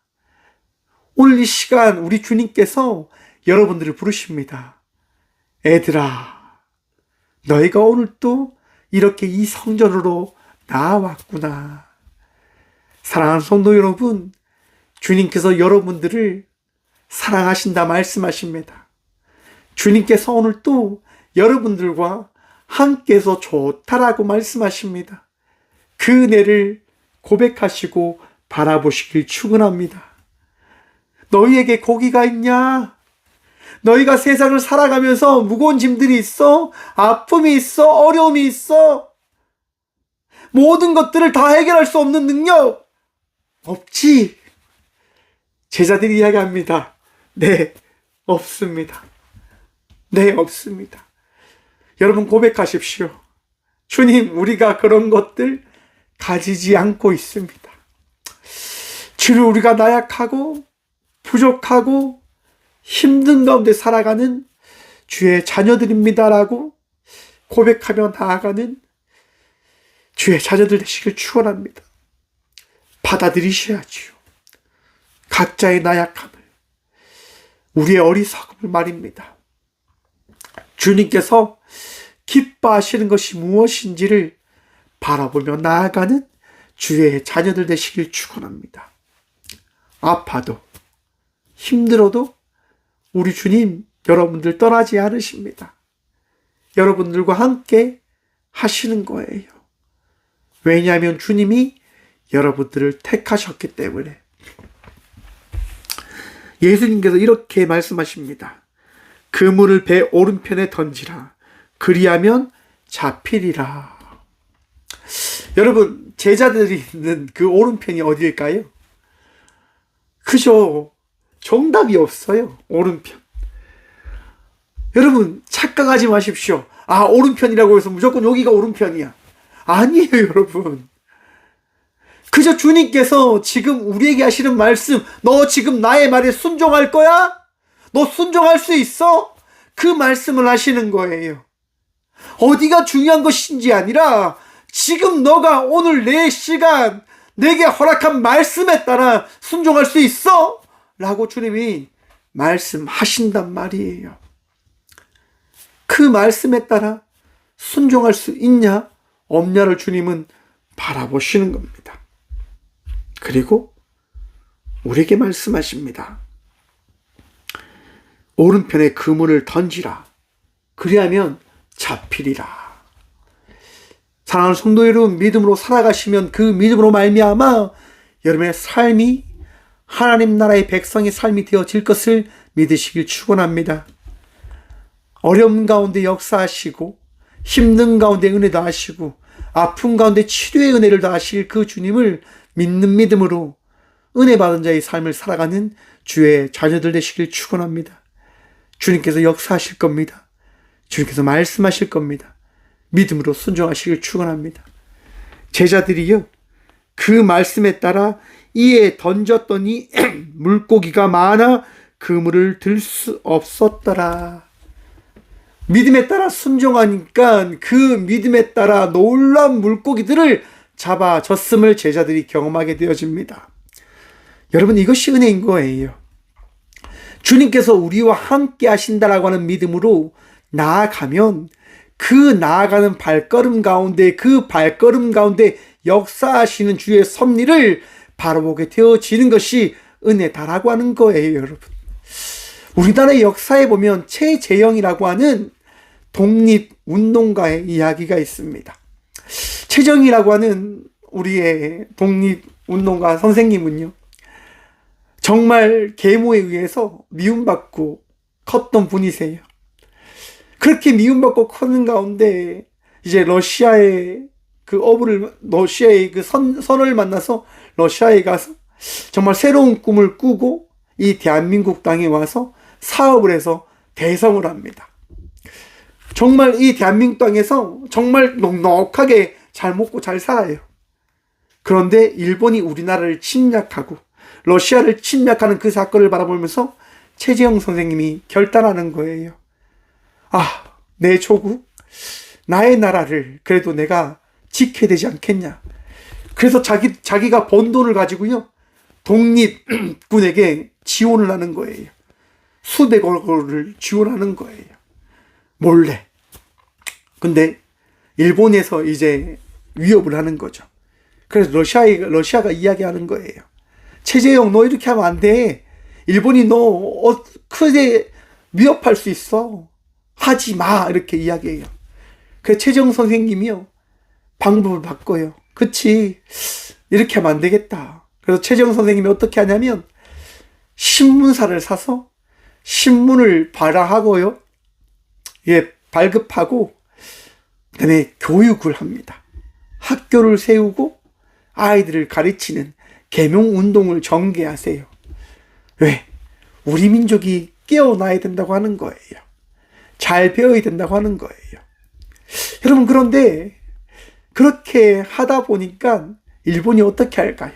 오늘 이 시간 우리 주님께서 여러분들을 부르십니다. 애들아, 너희가 오늘 또 이렇게 이 성전으로 나와왔구나. 사랑하는 성도 여러분, 주님께서 여러분들을 사랑하신다 말씀하십니다. 주님께서 오늘 또 여러분들과 함께해서 좋다라고 말씀하십니다. 그 은혜를 고백하시고 바라보시길 축원합니다. 너희에게 고기가 있냐? 너희가 세상을 살아가면서 무거운 짐들이 있어? 아픔이 있어? 어려움이 있어? 모든 것들을 다 해결할 수 없는 능력? 없지. 제자들이 이야기합니다. 네, 없습니다. 네, 없습니다. 여러분 고백하십시오. 주님, 우리가 그런 것들 가지지 않고 있습니다. 주님, 우리가 나약하고 부족하고 힘든 가운데 살아가는 주의 자녀들입니다라고 고백하며 나아가는 주의 자녀들 되시길 축원합니다. 받아들이셔야지요. 각자의 나약함을, 우리의 어리석음을 말입니다. 주님께서 기뻐하시는 것이 무엇인지를 바라보며 나아가는 주의 자녀들 되시길 축원합니다. 아파도 힘들어도 우리 주님 여러분들 떠나지 않으십니다. 여러분들과 함께 하시는 거예요. 왜냐하면 주님이 여러분들을 택하셨기 때문에. 예수님께서 이렇게 말씀하십니다. 그물을 배 오른편에 던지라. 그리하면 잡히리라. 여러분, 제자들이 있는 그 오른편이 어디일까요? 그죠? 정답이 없어요. 오른편. 여러분, 착각하지 마십시오. 아, 오른편이라고 해서 무조건 여기가 오른편이야. 아니에요, 여러분. 그저 주님께서 지금 우리에게 하시는 말씀, 너 지금 나의 말에 순종할 거야? 너 순종할 수 있어? 그 말씀을 하시는 거예요. 어디가 중요한 것인지 아니라 지금 너가 오늘 내 시간 내게 허락한 말씀에 따라 순종할 수 있어? 라고 주님이 말씀하신단 말이에요. 그 말씀에 따라 순종할 수 있냐 없냐를 주님은 바라보시는 겁니다. 그리고 우리에게 말씀하십니다. 오른편에 그물을 던지라. 그리하면 잡히리라. 사랑하는 성도 여러분, 믿음으로 살아가시면 그 믿음으로 말미암아 여러분의 삶이 하나님 나라의 백성의 삶이 되어질 것을 믿으시길 축원합니다. 어려움 가운데 역사하시고 힘든 가운데 은혜도 하시고 아픔 가운데 치료의 은혜를 더하실 그 주님을 믿는 믿음으로 은혜 받은 자의 삶을 살아가는 주의 자녀들 되시길 축원합니다. 주님께서 역사하실 겁니다. 주님께서 말씀하실 겁니다. 믿음으로 순종하시길 축원합니다. 제자들이요, 그 말씀에 따라 이에 던졌더니 물고기가 많아 그물을 들 수 없었더라. 믿음에 따라 순종하니까 그 믿음에 따라 놀라운 물고기들을 잡아졌음을 제자들이 경험하게 되어집니다. 여러분, 이것이 은혜인 거예요. 주님께서 우리와 함께 하신다라고 하는 믿음으로 나아가면 그 나아가는 발걸음 가운데, 그 발걸음 가운데 역사하시는 주의 섭리를 바라보게 되어지는 것이 은혜다라고 하는 거예요, 여러분. 우리나라의 역사에 보면 최재형이라고 하는 독립운동가의 이야기가 있습니다. 최재형이라고 하는 우리의 독립운동가 선생님은요, 정말 계모에 의해서 미움받고 컸던 분이세요. 그렇게 미움받고 커는 가운데 이제 러시아의 그 선을 만나서 러시아에 가서 정말 새로운 꿈을 꾸고 이 대한민국 땅에 와서 사업을 해서 대성을 합니다. 정말 이 대한민국 땅에서 정말 넉넉하게 잘 먹고 잘 살아요. 그런데 일본이 우리나라를 침략하고 러시아를 침략하는 그 사건을 바라보면서 최재형 선생님이 결단하는 거예요. 내 조국, 나의 나라를 그래도 내가 지켜야 되지 않겠냐. 그래서 자기가 번 돈을 가지고요, 독립군에게 지원을 하는 거예요. 수백억 원을 지원하는 거예요. 몰래. 근데 일본에서 이제 위협을 하는 거죠. 그래서 러시아가 이야기하는 거예요. 최재형, 너 이렇게 하면 안 돼. 일본이 너 크게 위협할 수 있어. 하지 마. 이렇게 이야기해요. 그래서 최재형 선생님이요, 방법을 바꿔요. 그치, 이렇게 하면 안 되겠다. 그래서 최재형 선생님이 어떻게 하냐면 신문사를 사서 신문을 발행하고요, 발급하고 그다음에 교육을 합니다. 학교를 세우고 아이들을 가르치는 계명운동을 전개하세요. 왜? 우리 민족이 깨어나야 된다고 하는 거예요. 잘 배워야 된다고 하는 거예요. 여러분, 그런데 그렇게 하다 보니까 일본이 어떻게 할까요?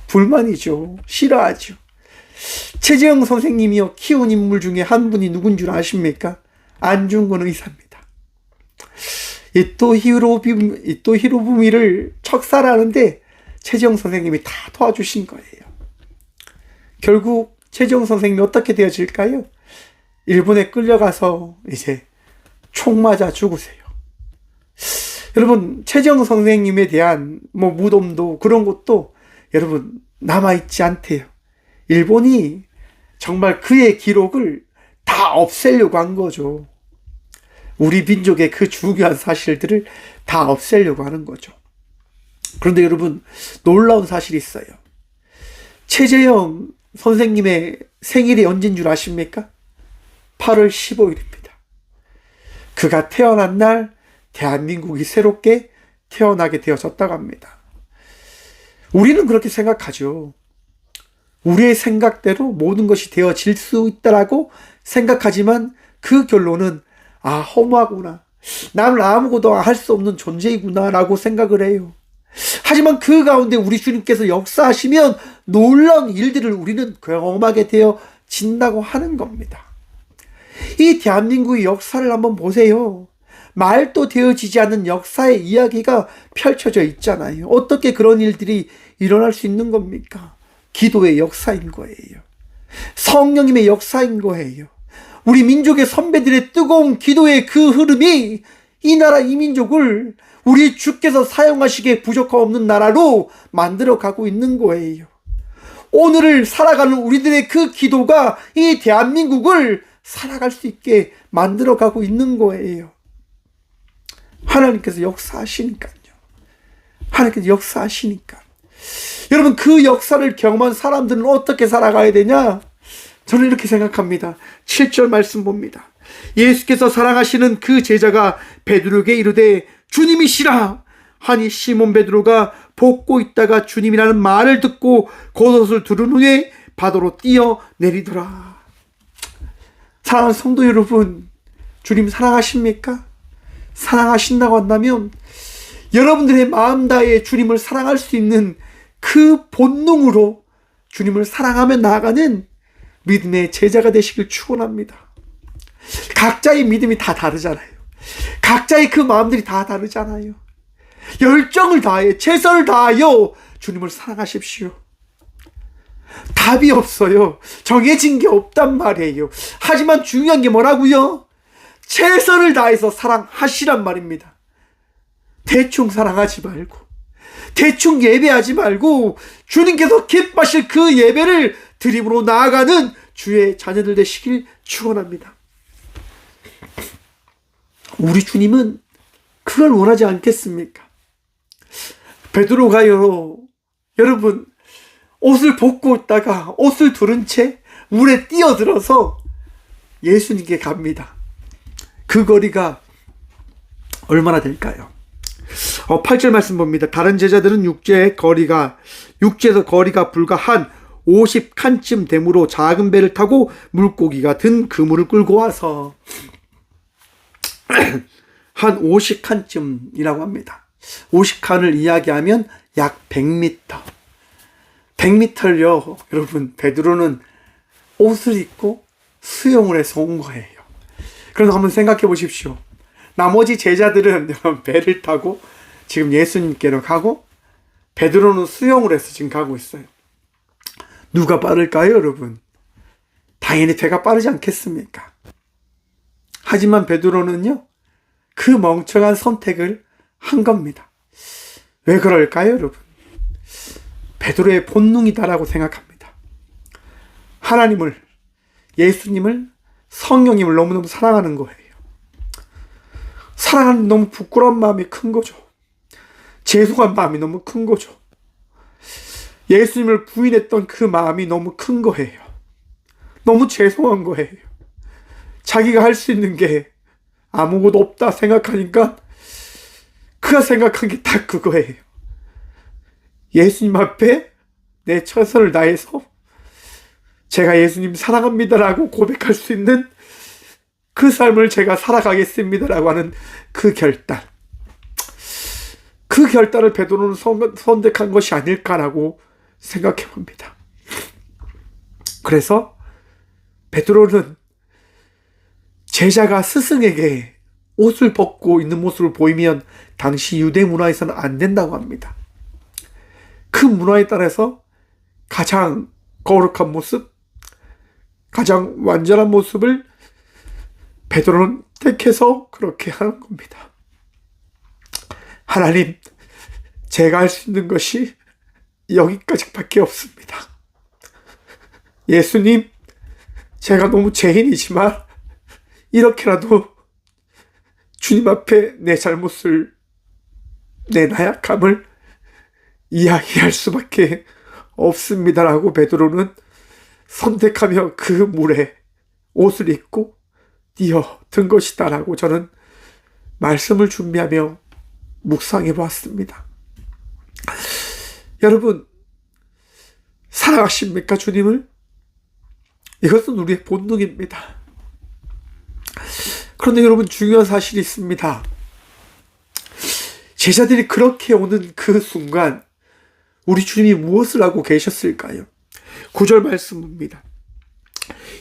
불만이죠. 싫어하죠. 최재형 선생님이요, 키운 인물 중에 한 분이 누군 줄 아십니까? 안중근 의사입니다. 이토 히로부미를 척살하는데 최재형 선생님이 다 도와주신 거예요. 결국 최재형 선생님이 어떻게 되어질까요? 일본에 끌려가서 이제 총 맞아 죽으세요. 여러분, 최재형 선생님에 대한 무덤도 그런 것도 여러분 남아있지 않대요. 일본이 정말 그의 기록을 다 없애려고 한 거죠. 우리 민족의 그 중요한 사실들을 다 없애려고 하는 거죠. 그런데 여러분, 놀라운 사실이 있어요. 최재형 선생님의 생일이 언제인 줄 아십니까? 8월 15일입니다. 그가 태어난 날 대한민국이 새롭게 태어나게 되어졌다고 합니다. 우리는 그렇게 생각하죠. 우리의 생각대로 모든 것이 되어질 수 있다라고 생각하지만 그 결론은 허무하구나. 나는 아무것도 할 수 없는 존재이구나라고 생각을 해요. 하지만 그 가운데 우리 주님께서 역사하시면 놀라운 일들을 우리는 경험하게 되어진다고 하는 겁니다. 이 대한민국의 역사를 한번 보세요. 말도 되어지지 않는 역사의 이야기가 펼쳐져 있잖아요. 어떻게 그런 일들이 일어날 수 있는 겁니까? 기도의 역사인 거예요. 성령님의 역사인 거예요. 우리 민족의 선배들의 뜨거운 기도의 그 흐름이 이 나라 이 민족을 우리 주께서 사용하시기에 부족함 없는 나라로 만들어 가고 있는 거예요. 오늘을 살아가는 우리들의 그 기도가 이 대한민국을 살아갈 수 있게 만들어 가고 있는 거예요. 하나님께서 역사하시니까요. 하나님께서 역사하시니까. 여러분, 그 역사를 경험한 사람들은 어떻게 살아가야 되냐? 저는 이렇게 생각합니다. 7절 말씀 봅니다. 예수께서 사랑하시는 그 제자가 베드로에게 이르되 주님이시라 하니 시몬 베드로가 볶고 있다가 주님이라는 말을 듣고 겉옷을 두른 후에 바다로 뛰어내리더라. 사랑하는 성도 여러분, 주님 사랑하십니까? 사랑하신다고 한다면 여러분들의 마음 다해 주님을 사랑할 수 있는 그 본능으로 주님을 사랑하며 나아가는 믿음의 제자가 되시길 축원합니다. 각자의 믿음이 다 다르잖아요. 각자의 그 마음들이 다 다르잖아요. 열정을 다해 최선을 다하여 주님을 사랑하십시오. 답이 없어요. 정해진 게 없단 말이에요. 하지만 중요한 게 뭐라고요? 최선을 다해서 사랑하시란 말입니다. 대충 사랑하지 말고, 대충 예배하지 말고 주님께서 기뻐하실 그 예배를 드림으로 나아가는 주의 자녀들 되시길 축원합니다. 우리 주님은 그걸 원하지 않겠습니까? 베드로가요, 여러분, 옷을 벗고 있다가 옷을 두른 채 물에 뛰어들어서 예수님께 갑니다. 그 거리가 얼마나 될까요? 8절 말씀 봅니다. 다른 제자들은 육지에서 거리가 불과 한 50칸쯤 되므로 작은 배를 타고 물고기가 든 그물을 끌고 와서 한 50칸쯤이라고 합니다. 50칸을 이야기하면 약 100m. 100m를요, 여러분, 베드로는 옷을 입고 수영을 해서 온 거예요. 그럼 한번 생각해 보십시오. 나머지 제자들은 배를 타고 지금 예수님께로 가고 베드로는 수영을 해서 지금 가고 있어요. 누가 빠를까요, 여러분? 당연히 배가 빠르지 않겠습니까? 하지만 베드로는요, 그 멍청한 선택을 한 겁니다. 왜 그럴까요, 여러분? 베드로의 본능이다라고 생각합니다. 하나님을, 예수님을, 성령님을 너무너무 사랑하는 거예요. 사랑하는 너무 부끄러운 마음이 큰 거죠. 죄송한 마음이 너무 큰 거죠. 예수님을 부인했던 그 마음이 너무 큰 거예요. 너무 죄송한 거예요. 자기가 할 수 있는 게 아무것도 없다 생각하니까 그가 생각한 게 다 그거예요. 예수님 앞에 내 최선을 다해서 제가 예수님 사랑합니다라고 고백할 수 있는 그 삶을 제가 살아가겠습니다라고 하는 그 결단. 그 결단을 베드로는 선택한 것이 아닐까라고 생각해 봅니다. 그래서 베드로는 제자가 스승에게 옷을 벗고 있는 모습을 보이면 당시 유대 문화에서는 안 된다고 합니다. 그 문화에 따라서 가장 거룩한 모습, 가장 완전한 모습을 베드로는 택해서 그렇게 하는 겁니다. 하나님, 제가 할 수 있는 것이 여기까지밖에 없습니다. 예수님, 제가 너무 죄인이지만 이렇게라도 주님 앞에 내 잘못을, 내 나약함을 이야기할 수밖에 없습니다라고 베드로는 선택하며 그 물에 옷을 입고 뛰어든 것이다라고 저는 말씀을 준비하며 묵상해 보았습니다. 여러분, 사랑하십니까, 주님을? 이것은 우리의 본능입니다. 그런데 여러분, 중요한 사실이 있습니다. 제자들이 그렇게 오는 그 순간 우리 주님이 무엇을 하고 계셨을까요? 9절 말씀입니다.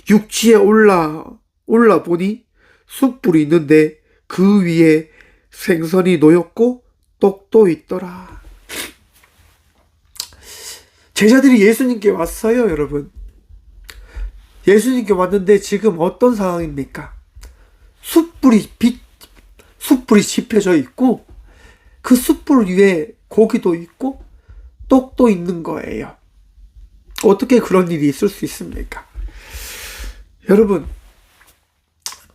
육지에 올라 보니 숯불이 있는데 그 위에 생선이 놓였고 떡도 있더라. 제자들이 예수님께 왔어요, 여러분. 예수님께 왔는데 지금 어떤 상황입니까? 숯불이 지펴져 있고 그 숯불 위에 고기도 있고 떡도 있는 거예요. 어떻게 그런 일이 있을 수 있습니까? 여러분,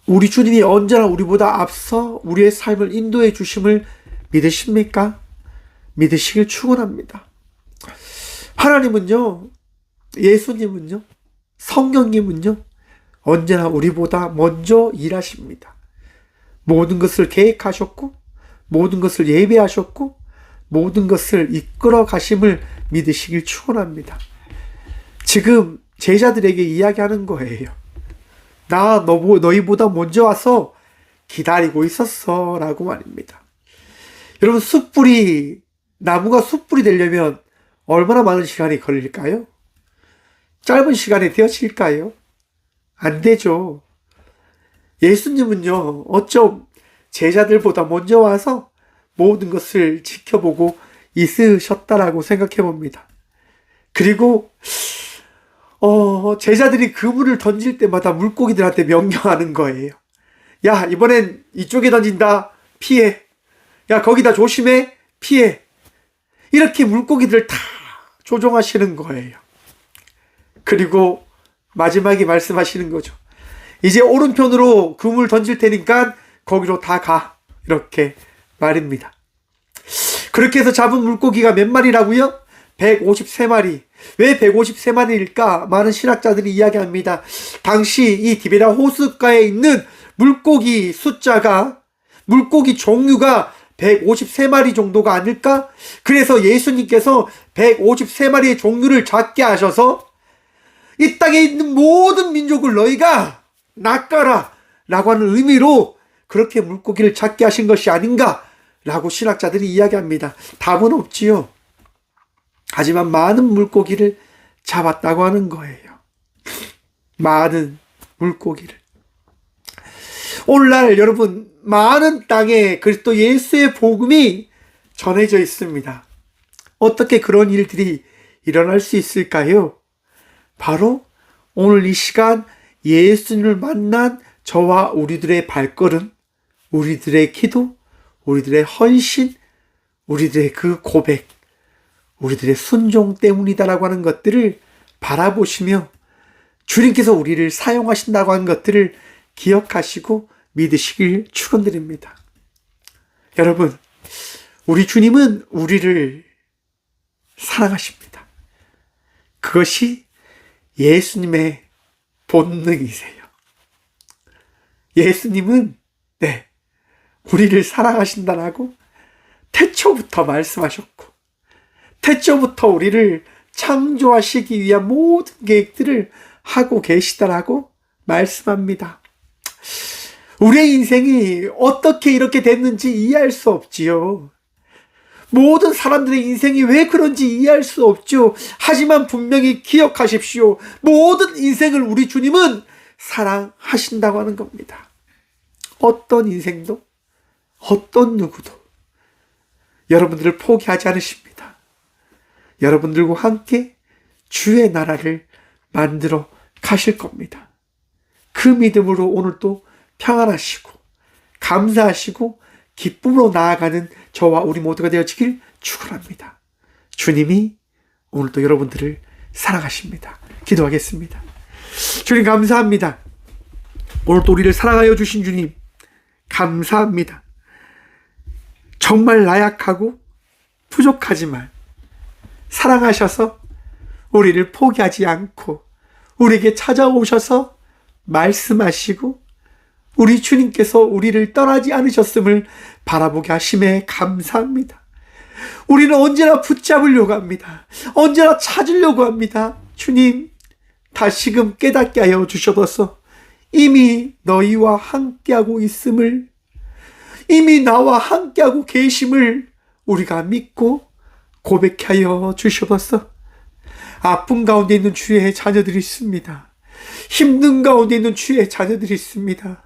우리 주님이 언제나 우리보다 앞서 우리의 삶을 인도해 주심을 믿으십니까? 믿으시길 축원합니다. 하나님은요, 예수님은요, 성령님은요, 언제나 우리보다 먼저 일하십니다. 모든 것을 계획하셨고, 모든 것을 예배하셨고, 모든 것을 이끌어 가심을 믿으시길 축원합니다. 지금 제자들에게 이야기하는 거예요. 나 너희보다 먼저 와서 기다리고 있었어 라고 말입니다. 여러분, 나무가 숯불이 되려면 얼마나 많은 시간이 걸릴까요? 짧은 시간에 되어질까요? 안 되죠. 예수님은요, 어쩜 제자들보다 먼저 와서 모든 것을 지켜보고 있으셨다라고 생각해 봅니다. 그리고 제자들이 그물을 던질 때마다 물고기들한테 명령하는 거예요. 야, 이번엔 이쪽에 던진다. 피해. 야, 거기다 조심해. 피해. 이렇게 물고기들 다 조종하시는 거예요. 그리고 마지막에 말씀하시는 거죠. 이제 오른편으로 그물 던질 테니까 거기로 다 가. 이렇게 말입니다. 그렇게 해서 잡은 물고기가 몇 마리라고요? 153마리. 왜 153마리일까? 많은 신학자들이 이야기합니다. 당시 이 디베랴 호숫가에 있는 물고기 종류가 153마리 정도가 아닐까? 그래서 예수님께서 153마리의 종류를 작게 하셔서 이 땅에 있는 모든 민족을 너희가 낚아라 라고 하는 의미로 그렇게 물고기를 작게 하신 것이 아닌가 라고 신학자들이 이야기합니다. 답은 없지요. 하지만 많은 물고기를 잡았다고 하는 거예요. 많은 물고기를. 오늘날 여러분, 많은 땅에 그리스도 예수의 복음이 전해져 있습니다. 어떻게 그런 일들이 일어날 수 있을까요? 바로 오늘 이 시간 예수님을 만난 저와 우리들의 발걸음, 우리들의 기도, 우리들의 헌신, 우리들의 그 고백, 우리들의 순종 때문이다라고 하는 것들을 바라보시며 주님께서 우리를 사용하신다고 하는 것들을 기억하시고 믿으시길 축원드립니다. 여러분, 우리 주님은 우리를 사랑하십니다. 그것이 예수님의 본능이세요. 예수님은 우리를 사랑하신다라고 태초부터 말씀하셨고, 태초부터 우리를 창조하시기 위한 모든 계획들을 하고 계시다라고 말씀합니다. 우리의 인생이 어떻게 이렇게 됐는지 이해할 수 없지요. 모든 사람들의 인생이 왜 그런지 이해할 수 없죠. 하지만 분명히 기억하십시오. 모든 인생을 우리 주님은 사랑하신다고 하는 겁니다. 어떤 인생도, 어떤 누구도 여러분들을 포기하지 않으십니다. 여러분들과 함께 주의 나라를 만들어 가실 겁니다. 그 믿음으로 오늘도 평안하시고 감사하시고 기쁨으로 나아가는 저와 우리 모두가 되어지길 축원합니다. 주님이 오늘도 여러분들을 사랑하십니다. 기도하겠습니다. 주님, 감사합니다. 오늘도 우리를 사랑하여 주신 주님 감사합니다. 정말 나약하고 부족하지만 사랑하셔서 우리를 포기하지 않고 우리에게 찾아오셔서 말씀하시고 우리 주님께서 우리를 떠나지 않으셨음을 바라보게 하심에 감사합니다. 우리는 언제나 붙잡으려고 합니다. 언제나 찾으려고 합니다. 주님, 다시금 깨닫게 하여 주셔서 이미 너희와 함께하고 있음을, 이미 나와 함께하고 계심을 우리가 믿고 고백하여 주셔서 아픔 가운데 있는 주의 자녀들이 있습니다. 힘든 가운데 있는 주의 자녀들이 있습니다.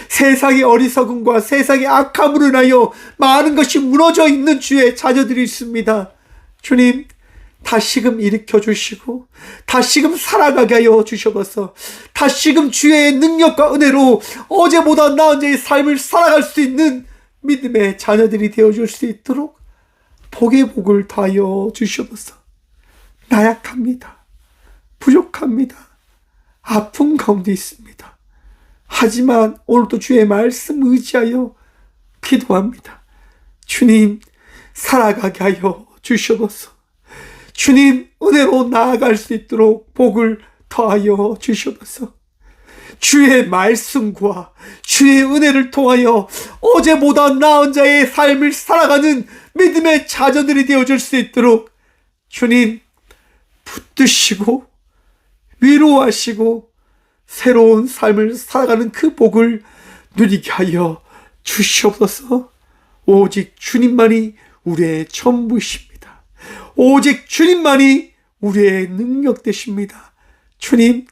세상의 어리석음과 세상의 악함으로 인하여 많은 것이 무너져 있는 주의 자녀들이 있습니다. 주님, 다시금 일으켜 주시고 다시금 살아가게 하여 주셔서 다시금 주의 능력과 은혜로 어제보다 나은 자의 삶을 살아갈 수 있는 믿음의 자녀들이 되어줄 수 있도록 복의 복을 더하여 주셔서 나약합니다. 부족합니다. 아픔 가운데 있습니다. 하지만 오늘도 주의 말씀 의지하여 기도합니다. 주님, 살아가게 하여 주셔서 주님 은혜로 나아갈 수 있도록 복을 더하여 주셔서 주의 말씀과 주의 은혜를 통하여 어제보다 나은 자의 삶을 살아가는 믿음의 자녀들이 되어줄 수 있도록 주님 붙드시고 위로하시고 새로운 삶을 살아가는 그 복을 누리게 하여 주시옵소서. 오직 주님만이 우리의 전부이십니다. 오직 주님만이 우리의 능력 되십니다. 주님,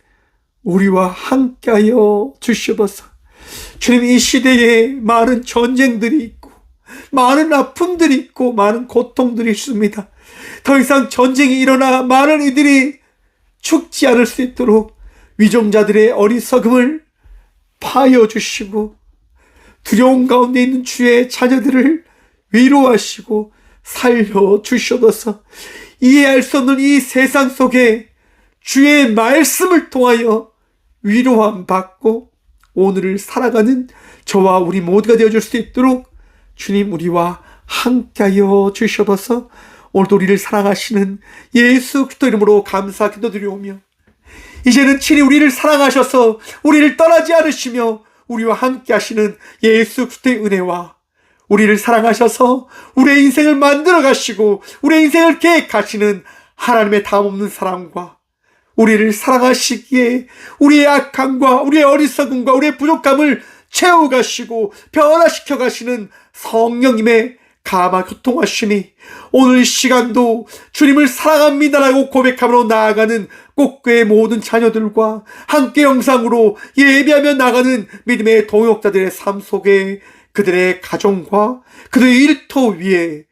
우리와 함께하여 주시옵소서. 주님, 이 시대에 많은 전쟁들이 있고 많은 아픔들이 있고 많은 고통들이 있습니다. 더 이상 전쟁이 일어나 많은 이들이 죽지 않을 수 있도록 위종자들의 어리석음을 파여 주시고 두려움 가운데 있는 주의 자녀들을 위로하시고 살려 주시옵소서. 이해할 수 없는 이 세상 속에 주의 말씀을 통하여 위로함 받고 오늘을 살아가는 저와 우리 모두가 되어줄 수 있도록 주님 우리와 함께하여 주시옵소서. 오늘도 우리를 사랑하시는 예수 그리스도 이름으로 감사 기도드리오며 이제는 친히 우리를 사랑하셔서 우리를 떠나지 않으시며 우리와 함께 하시는 예수 그리스도의 은혜와 우리를 사랑하셔서 우리의 인생을 만들어 가시고 우리의 인생을 계획하시는 하나님의 다함없는 사랑과 우리를 사랑하시기에 우리의 악함과 우리의 어리석음과 우리의 부족함을 채워가시고 변화시켜 가시는 성령님의 감화 교통하시니 오늘 이 시간도 주님을 사랑합니다라고 고백함으로 나아가는 꽃교회 모든 자녀들과 함께 영상으로 예배하며 나가는 믿음의 동역자들의 삶 속에 그들의 가정과 그들의 일터 위에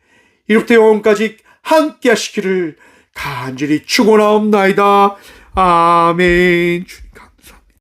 이로부터 영원까지 함께 하시기를 간절히 축원하옵나이다. 아멘.